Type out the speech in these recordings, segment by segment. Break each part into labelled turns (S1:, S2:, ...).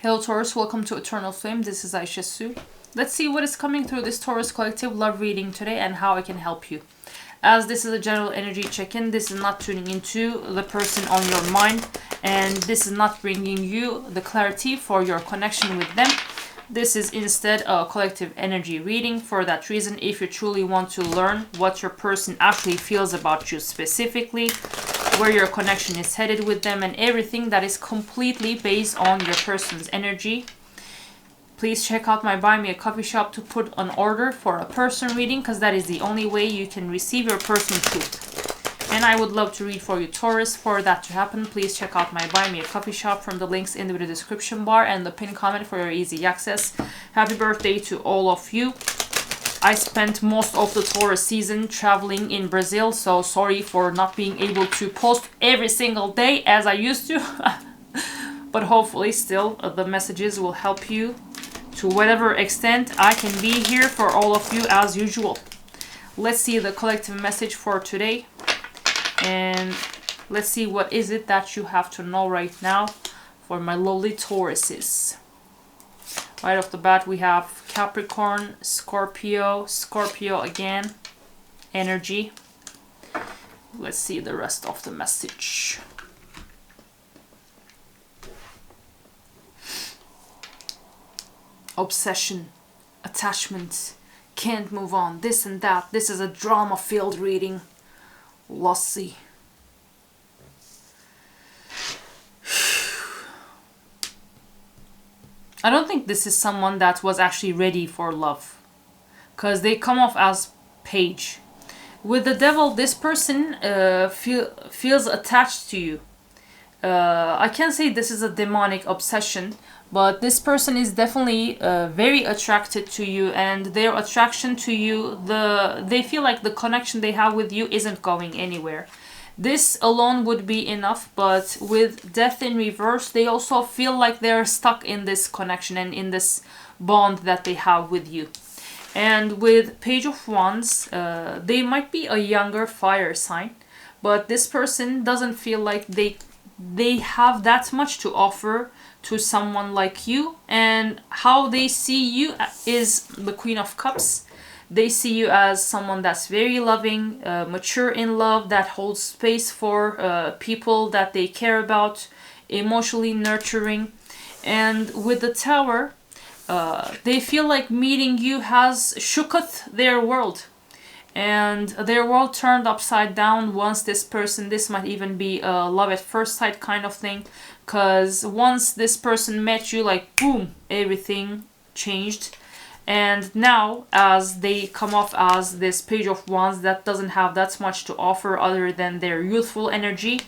S1: Hello Taurus, welcome to Eternal Flame. This is Aisha Su. Let's see what is coming through this Taurus collective love reading today and how I can help you. As this is a general energy check-in, this is not tuning into the person on your mind, and this is not bringing you the clarity for your connection with them. This is instead a collective energy reading. For that reason, if you truly want to learn what your person actually feels about you specifically, where your connection is headed with them, and everything that is completely based on your person's energy, please check out my Buy Me a Coffee shop to put an order for a person reading, because that is the only way you can receive your person's truth. And I would love to read for you, Taurus. For that to happen, please check out my Buy Me a Coffee shop from the links in the video description bar and the pinned comment for your easy access. Happy birthday to all of you. I spent most of the Taurus season traveling in Brazil, so sorry for not being able to post every single day as I used to. But hopefully still the messages will help you to whatever extent I can be here for all of you as usual. Let's see the collective message for today. And let's see what is it that you have to know right now for my lovely Tauruses. Right off the bat, we have Capricorn, Scorpio, Scorpio again, energy. Let's see the rest of the message. Obsession, attachment, can't move on, this and that. This is a drama-filled reading. Lossy. I don't think this is someone that was actually ready for love, because they come off as page. With the devil, this person feels attached to you. I can't say this is a demonic obsession, but this person is definitely very attracted to you, and their attraction to you, they feel like the connection they have with you isn't going anywhere. This alone would be enough, but with death in reverse, they also feel like they're stuck in this connection and in this bond that they have with you. And with Page of Wands, they might be a younger fire sign, but this person doesn't feel like they have that much to offer to someone like you, and how they see you is the Queen of Cups. They see you as someone that's very loving, mature in love, that holds space for people that they care about, emotionally nurturing. And with the Tower, they feel like meeting you has shooketh their world. And their world turned upside down once this might even be a love at first sight kind of thing. Because once this person met you, like boom, everything changed. And now, as they come off as this Page of Wands that doesn't have that much to offer other than their youthful energy,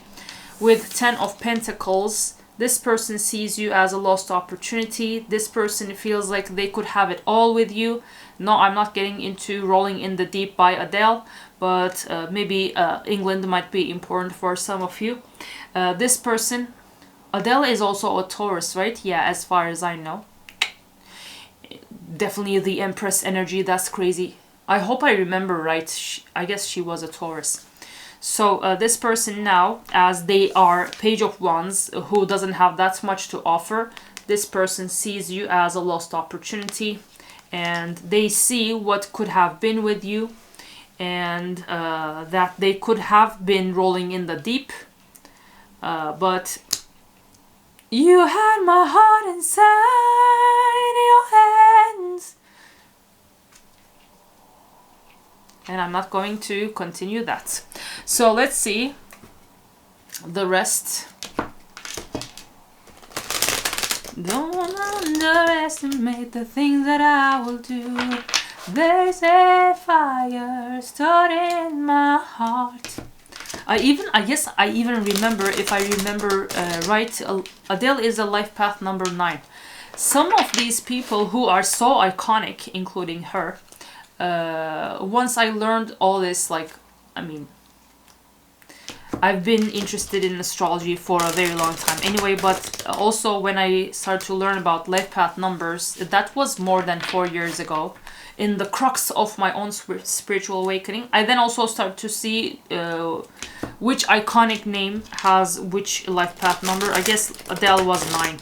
S1: with 10 of Pentacles, this person sees you as a lost opportunity. This person feels like they could have it all with you. No, I'm not getting into Rolling in the Deep by Adele, but maybe England might be important for some of you. This person, Adele is also a Taurus, right? Yeah, as far as I know. Definitely the Empress energy, that's crazy. I hope I remember right. I guess she was a Taurus. So this person now, as they are Page of Wands, who doesn't have that much to offer, this person sees you as a lost opportunity, and they see what could have been with you, and that they could have been rolling in the deep, but you had my heart inside your hands. And I'm not going to continue that. So let's see the rest. Don't underestimate the things that I will do. There's a fire started in my heart. I even remember, if I remember right, Adele is a life path number 9. Some of these people who are so iconic, including her, once I learned all this, like, I mean, I've been interested in astrology for a very long time anyway, but also when I started to learn about life path numbers, that was more than 4 years ago, in the crux of my own spiritual awakening. I then also started to see which iconic name has which life path number. I guess Adele was 9.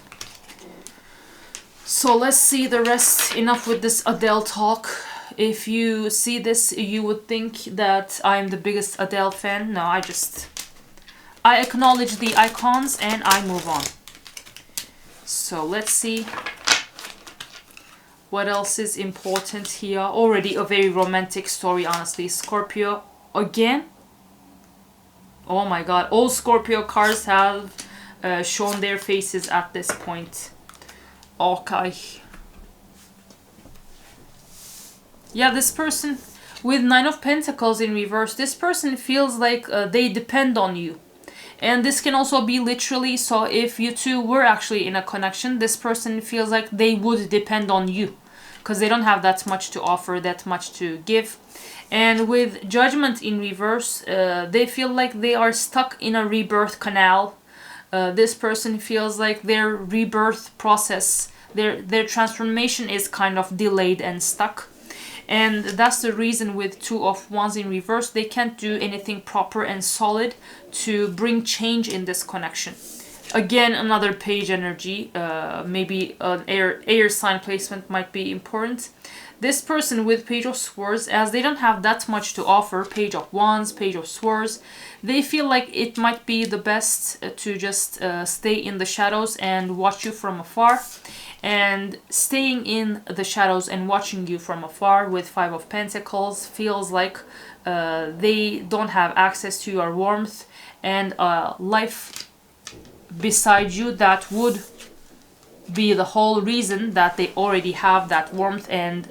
S1: So let's see the rest. Enough with this Adele talk. If you see this, you would think that I'm the biggest Adele fan. No, I acknowledge the icons and I move on. So let's see what else is important here. Already a very romantic story, honestly. Scorpio again. Oh my god, all Scorpio cards have shown their faces at this point. Okay. Yeah, this person with Nine of Pentacles in reverse, this person feels like they depend on you. And this can also be literally, so if you two were actually in a connection, this person feels like they would depend on you. Because they don't have that much to offer, that much to give. And with Judgment in reverse, they feel like they are stuck in a rebirth canal. This person feels like their rebirth process, their transformation is kind of delayed and stuck. And that's the reason with Two of Wands in reverse, they can't do anything proper and solid to bring change in this connection. Again, another page energy, maybe an air sign placement might be important. This person with Page of Swords, as they don't have that much to offer, Page of Wands, Page of Swords, they feel like it might be the best to just stay in the shadows and watch you from afar. And staying in the shadows and watching you from afar with Five of Pentacles feels like they don't have access to your warmth and life beside you that would be the whole reason that they already have that warmth, and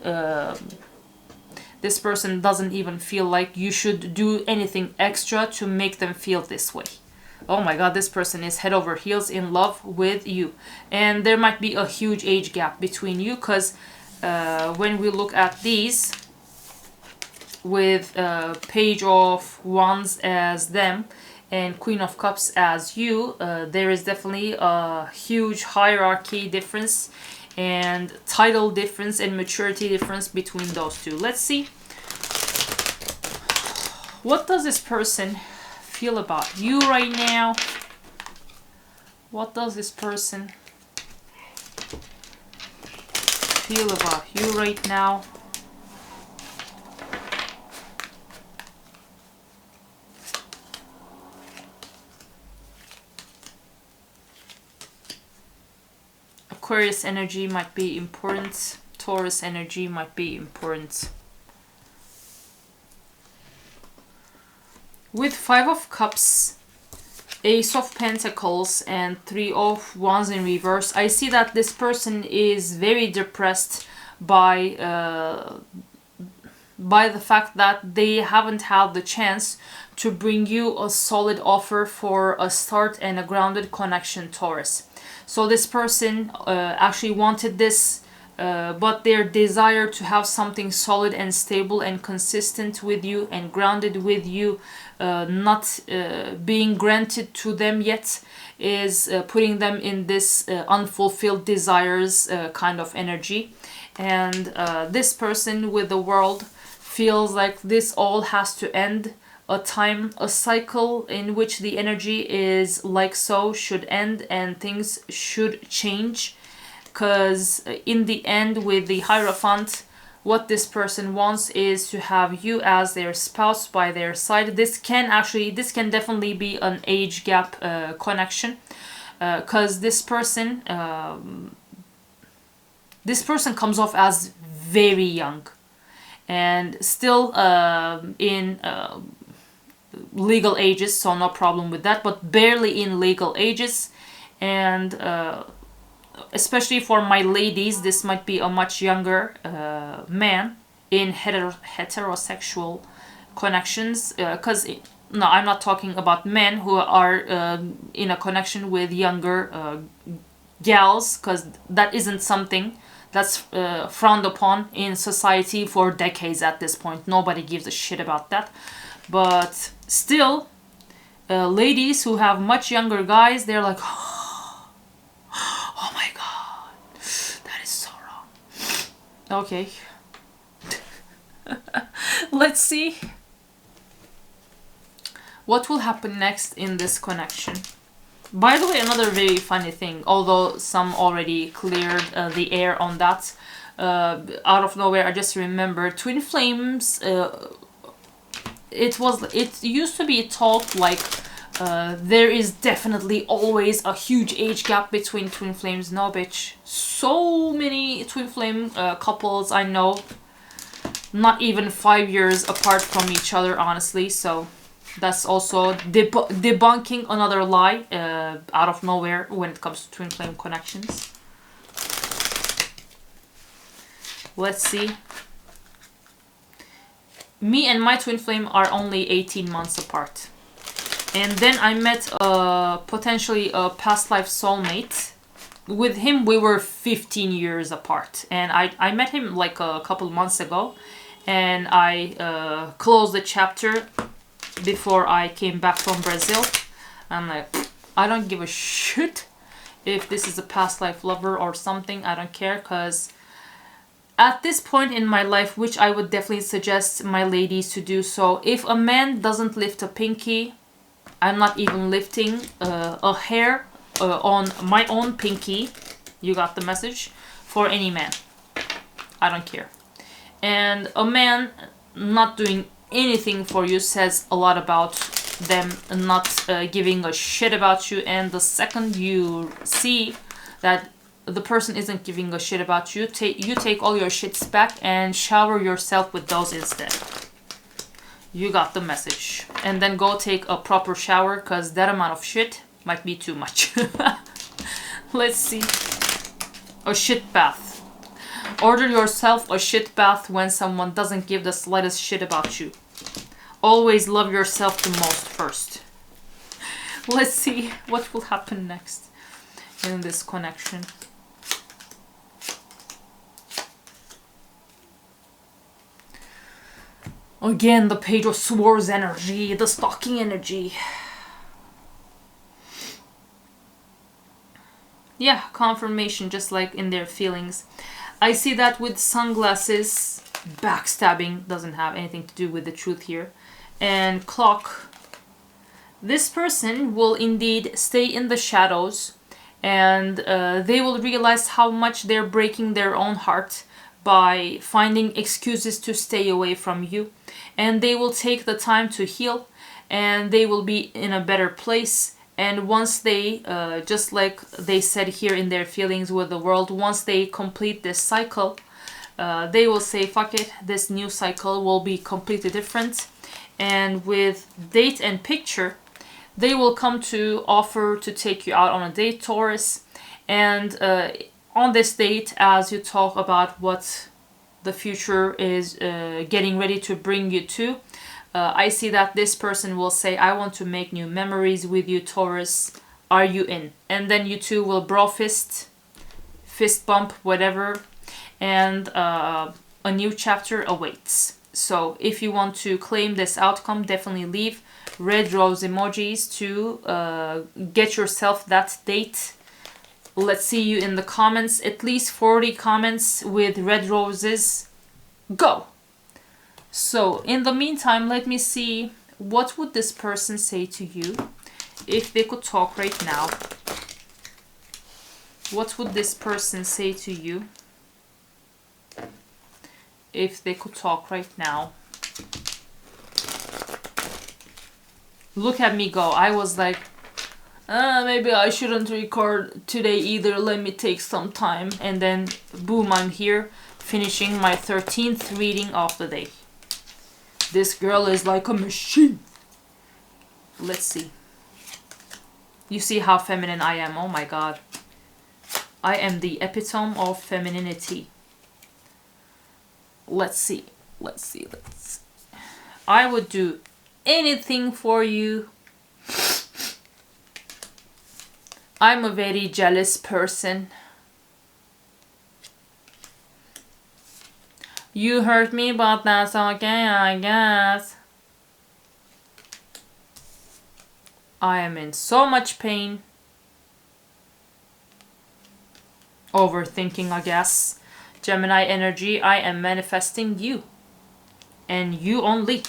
S1: this person doesn't even feel like you should do anything extra to make them feel this way. Oh my god, this person is head over heels in love with you. And there might be a huge age gap between you, because when we look at these with Page of Wands as them and Queen of Cups as you, there is definitely a huge hierarchy difference and title difference and maturity difference between those two. Let's see. What does this person feel about you right now? What does this person feel about you right now? Aquarius energy might be important. Taurus energy might be important. With Five of Cups, Ace of Pentacles, and Three of Wands in reverse, I see that this person is very depressed by the fact that they haven't had the chance to bring you a solid offer for a start and a grounded connection, Taurus. So this person actually wanted this, but their desire to have something solid and stable and consistent with you and grounded with you not being granted to them yet is putting them in this unfulfilled desires kind of energy. And this person with the World feels like this all has to end. A cycle in which the energy is like so should end and things should change, because in the end with the Hierophant, what this person wants is to have you as their spouse by their side. This can definitely be an age gap connection, because this person comes off as very young and still in legal ages, so no problem with that, but barely in legal ages. And especially for my ladies, this might be a much younger man in heterosexual connections, because no, I'm not talking about men who are in a connection with younger gals, because that isn't something that's frowned upon in society for decades at this point. Nobody gives a shit about that. But still, ladies who have much younger guys, they're like, oh my god, that is so wrong. Okay. Let's see what will happen next in this connection. By the way, another very funny thing, although some already cleared the air on that, out of nowhere, I just remember twin flames. It used to be taught like there is definitely always a huge age gap between twin flames. No, bitch. So many twin flame couples I know, not even 5 years apart from each other, honestly. So that's also debunking another lie out of nowhere when it comes to twin flame connections. Let's see. Me and my twin flame are only 18 months apart. And then I met potentially a past life soulmate. With him, we were 15 years apart. And I met him like a couple months ago. And I closed the chapter before I came back from Brazil. I'm like, I don't give a shit if this is a past life lover or something. I don't care, because at this point in my life, which I would definitely suggest my ladies to do so, if a man doesn't lift a pinky, I'm not even lifting a hair on my own pinky, you got the message, for any man. I don't care. And a man not doing anything for you says a lot about them not giving a shit about you. And the second you see that the person isn't giving a shit about you, you take all your shits back and shower yourself with those instead. You got the message. And then go take a proper shower, because that amount of shit might be too much. Let's see. A shit bath. Order yourself a shit bath when someone doesn't give the slightest shit about you. Always love yourself the most first. Let's see what will happen next in this connection. Again, the Page of Swords energy, the stalking energy. Yeah, confirmation, just like in their feelings. I see that with sunglasses. Backstabbing doesn't have anything to do with the truth here. And clock. This person will indeed stay in the shadows, and they will realize how much they're breaking their own heart by finding excuses to stay away from you. And they will take the time to heal, and they will be in a better place. And once they, just like they said here in their feelings with the world, once they complete this cycle, they will say, fuck it, this new cycle will be completely different. And with date and picture, they will come to offer to take you out on a date, Taurus. And on this date, as you talk about what the future is getting ready to bring you to, I see that this person will say, I want to make new memories with you, Taurus. Are you in? And then you two will bro fist bump, whatever. And a new chapter awaits. So if you want to claim this outcome, definitely leave red rose emojis to get yourself that date. Let's see you in the comments. At least 40 comments with red roses. Go! So in the meantime, let me see, what would this person say to you if they could talk right now? What would this person say to you if they could talk right now? Look at me go. I was like, maybe I shouldn't record today either. Let me take some time. And then, boom, I'm here finishing my 13th reading of the day. This girl is like a machine. Let's see. You see how feminine I am. Oh my god. I am the epitome of femininity. Let's see. Let's see. I would do anything for you. I'm a very jealous person. You hurt me, but that's okay, I guess. I am in so much pain. Overthinking, I guess. Gemini energy, I am manifesting you. And you only.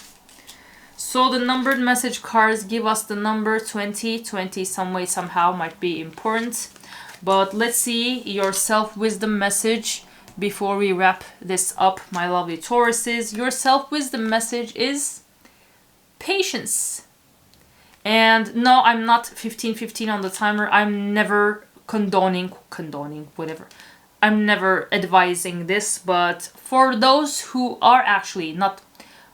S1: So the numbered message cards give us the number 20. 20 some way, somehow might be important. But let's see your self-wisdom message before we wrap this up, my lovely Tauruses. Your self-wisdom message is patience. And no, I'm not 15-15 on the timer. I'm never condoning, whatever. I'm never advising this, but for those who are actually not,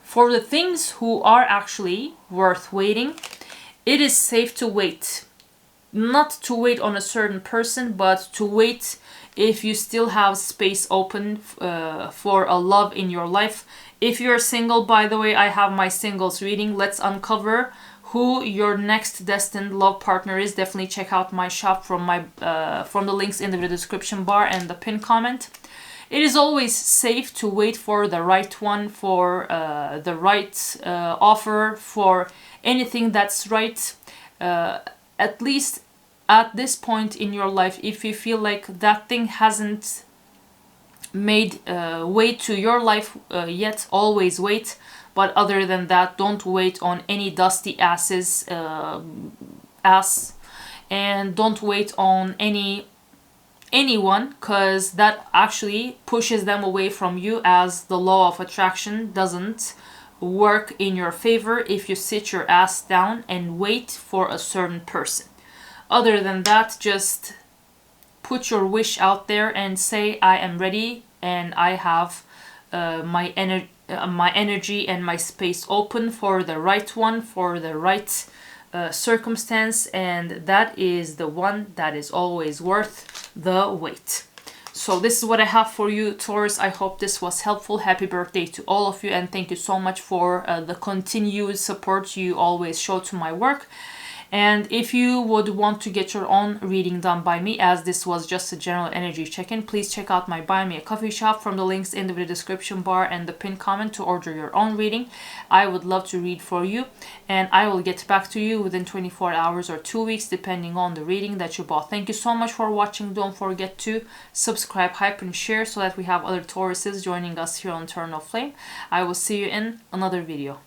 S1: for the things who are actually worth waiting, it is safe to wait. Not to wait on a certain person, but to wait if you still have space open for a love in your life. If you're single, by the way, I have my singles reading. Let's uncover who your next destined love partner is. Definitely check out my shop from the links in the description bar and the pinned comment. It is always safe to wait for the right one, for the right offer, for anything that's right. At least at this point in your life, if you feel like that thing hasn't made way to your life yet, always wait. But other than that, don't wait on any dusty ass, and don't wait on anyone, because that actually pushes them away from you, as the law of attraction doesn't work in your favor if you sit your ass down and wait for a certain person. Other than that, just put your wish out there and say, I am ready and I have my energy and my space open for the right one, for the right circumstance, and that is the one that is always worth the wait. So this is what I have for you, Taurus. I hope this was helpful. Happy birthday to all of you, and thank you so much for the continued support you always show to my work. And if you would want to get your own reading done by me, as this was just a general energy check-in, please check out my Buy Me a Coffee shop from the links in the description bar and the pinned comment to order your own reading. I would love to read for you, and I will get back to you within 24 hours or 2 weeks, depending on the reading that you bought. Thank you so much for watching. Don't forget to subscribe, hype, and share so that we have other Tauruses joining us here on Eternal Flame. I will see you in another video.